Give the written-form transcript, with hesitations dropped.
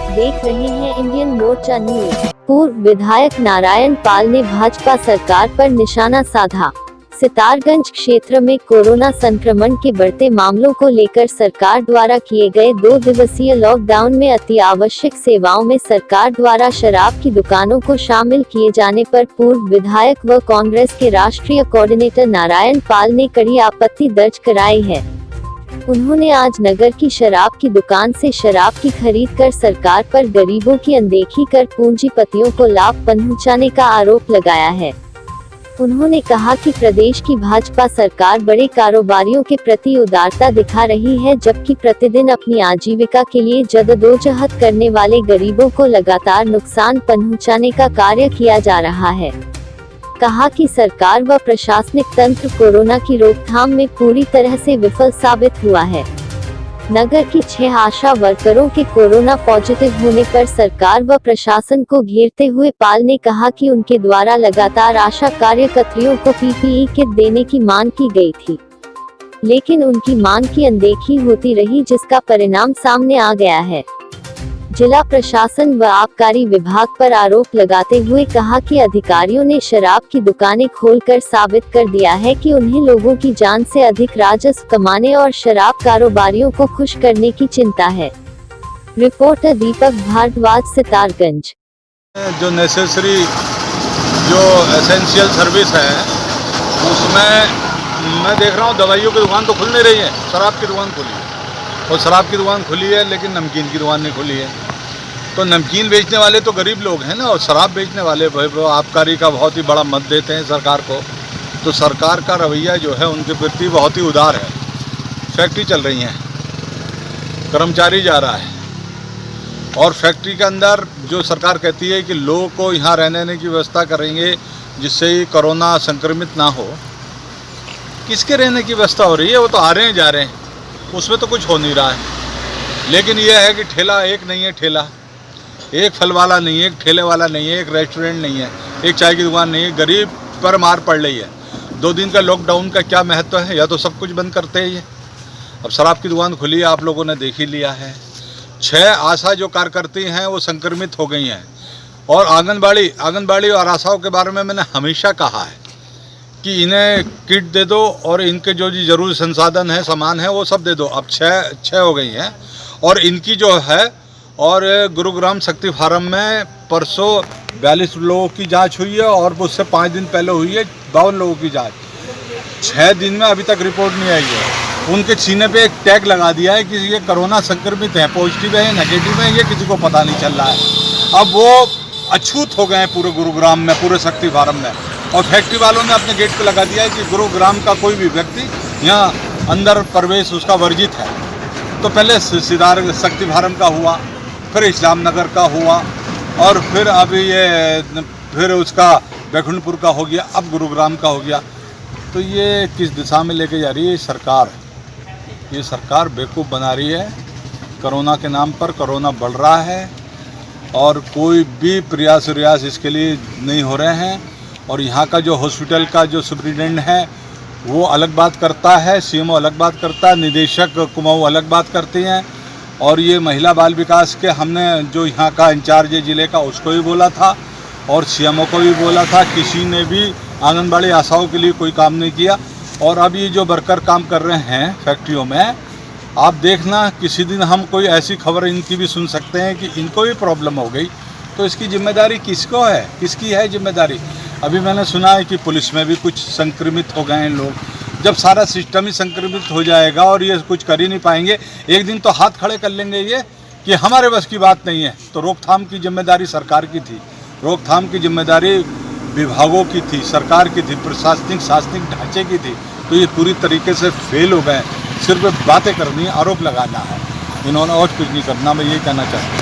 देख रहे हैं इंडियन मोर्चा न्यूज। पूर्व विधायक नारायण पाल ने भाजपा सरकार पर निशाना साधा। सितारगंज क्षेत्र में कोरोना संक्रमण के बढ़ते मामलों को लेकर सरकार द्वारा किए गए 2 दिवसीय लॉकडाउन में अति आवश्यक सेवाओं में सरकार द्वारा शराब की दुकानों को शामिल किए जाने पर पूर्व विधायक व कांग्रेस के राष्ट्रीय कोऑर्डिनेटर नारायण पाल ने कड़ी आपत्ति दर्ज कराई है। उन्होंने आज नगर की शराब की दुकान से शराब की खरीद कर सरकार पर गरीबों की अनदेखी कर पूंजीपतियों को लाभ पहुंचाने का आरोप लगाया है। उन्होंने कहा कि प्रदेश की भाजपा सरकार बड़े कारोबारियों के प्रति उदारता दिखा रही है, जबकि प्रतिदिन अपनी आजीविका के लिए जद्दोजहद करने वाले गरीबों को लगातार नुकसान पहुंचाने का कार्य किया जा रहा है। कहा कि सरकार व प्रशासनिक तंत्र कोरोना की रोकथाम में पूरी तरह से विफल साबित हुआ है। नगर की 6 आशा वर्करों के कोरोना पॉजिटिव होने पर सरकार व प्रशासन को घेरते हुए पाल ने कहा कि उनके द्वारा लगातार आशा कार्यकर्तियों को पीपीई किट देने की मांग की गई थी, लेकिन उनकी मांग की अनदेखी होती रही, जिसका परिणाम सामने आ गया है। जिला प्रशासन व आबकारी विभाग पर आरोप लगाते हुए कहा कि अधिकारियों ने शराब की दुकानें खोलकर साबित कर दिया है कि उन्हें लोगों की जान से अधिक राजस्व कमाने और शराब कारोबारियों को खुश करने की चिंता है। रिपोर्टर दीपक भारद्वाज, सितारगंज। जो नेसेसरी जो एसेंशियल सर्विस है उसमें मैं देख रहा हूँ दवाइयों की दुकान तो खुल नहीं रही है, शराब की दुकान खुली है। और शराब की दुकान खुली है लेकिन नमकीन की दुकान नहीं खुली है। तो नमकीन बेचने वाले तो गरीब लोग हैं ना, और शराब बेचने वाले वो आबकारी का बहुत ही बड़ा मत देते हैं सरकार को। तो सरकार का रवैया जो है उनके प्रति बहुत ही उदार है। फैक्ट्री चल रही हैं, कर्मचारी जा रहा है, और फैक्ट्री के अंदर जो सरकार कहती है कि लोगों को यहाँ रहने की व्यवस्था करेंगे जिससे कोरोना संक्रमित ना हो, किसके रहने की व्यवस्था हो रही है? वो तो आ रहे हैं जा रहे हैं, उसमें तो कुछ हो नहीं रहा है। लेकिन यह है कि ठेला एक नहीं है, ठेला एक फल वाला नहीं है, एक ठेले वाला नहीं है, एक रेस्टोरेंट नहीं है, एक चाय की दुकान नहीं है। गरीब पर मार पड़ रही है। 2 दिन का लॉकडाउन का क्या महत्व है? या तो सब कुछ बंद करते हैं ये। अब शराब की दुकान खुली है, आप लोगों ने देख ही लिया है। 6 आशा जो कार्यकर्ती हैं वो संक्रमित हो गई हैं। और आंगनबाड़ी और आशाओं के बारे में मैंने हमेशा कहा है कि इन्हें किट दे दो और इनके जो जरूरी संसाधन है, सामान है, वो सब दे दो। अब 6 हो गई हैं। और इनकी जो है, और गुरुग्राम शक्ति फार्म में परसों 42 लोगों की जांच हुई है, और उससे 5 दिन पहले हुई है 52 लोगों की जांच। 6 दिन में अभी तक रिपोर्ट नहीं आई है। उनके सीने पे एक टैग लगा दिया है कि ये कोरोना संक्रमित है, पॉजिटिव है, नेगेटिव है, ये किसी को पता नहीं चल रहा है। अब वो अछूत हो गए हैं पूरे गुरुग्राम में, पूरे शक्ति फार्म में। और फैक्ट्री वालों ने अपने गेट पे लगा दिया है कि गुरुग्राम का कोई भी व्यक्ति यहाँ अंदर प्रवेश उसका वर्जित है। तो पहले सिदार शक्ति फार्म का हुआ, फिर इस्लाम नगर का हुआ, और फिर अभी ये फिर उसका बैकुंठपुर का हो गया, अब गुरुग्राम का हो गया। तो ये किस दिशा में लेके जा रही है सरकार? ये सरकार बेवकूफ़ बना रही है। कोरोना के नाम पर कोरोना बढ़ रहा है और कोई भी प्रयास इसके लिए नहीं हो रहे हैं। और यहाँ का जो हॉस्पिटल का जो सुप्रिटेंडेंट है वो अलग बात करता है, सीएमओ अलग बात करता है, निदेशक कुमाऊँ अलग बात करती हैं। और ये महिला बाल विकास के हमने जो यहाँ का इंचार्ज है ज़िले का, उसको भी बोला था और सीएमओ को भी बोला था, किसी ने भी आंगनबाड़ी आशाओं के लिए कोई काम नहीं किया। और अब ये जो वर्कर काम कर रहे हैं फैक्ट्रियों में, आप देखना किसी दिन हम कोई ऐसी खबर इनकी भी सुन सकते हैं कि इनको भी प्रॉब्लम हो गई। तो इसकी जिम्मेदारी किसको है? किसकी है जिम्मेदारी? अभी मैंने सुना है कि पुलिस में भी कुछ संक्रमित हो गए हैं लोग। जब सारा सिस्टम ही संक्रमित हो जाएगा और ये कुछ कर ही नहीं पाएंगे, एक दिन तो हाथ खड़े कर लेंगे ये कि हमारे बस की बात नहीं है। तो रोकथाम की जिम्मेदारी सरकार की थी, रोकथाम की जिम्मेदारी विभागों की थी, सरकार की थी, शासनिक ढांचे की थी। तो ये पूरी तरीके से फेल हो गए। सिर्फ बातें करनी, आरोप लगाना है इन्होंने, और कुछ नहीं करना। मैं ये कहना चाहता हूँ।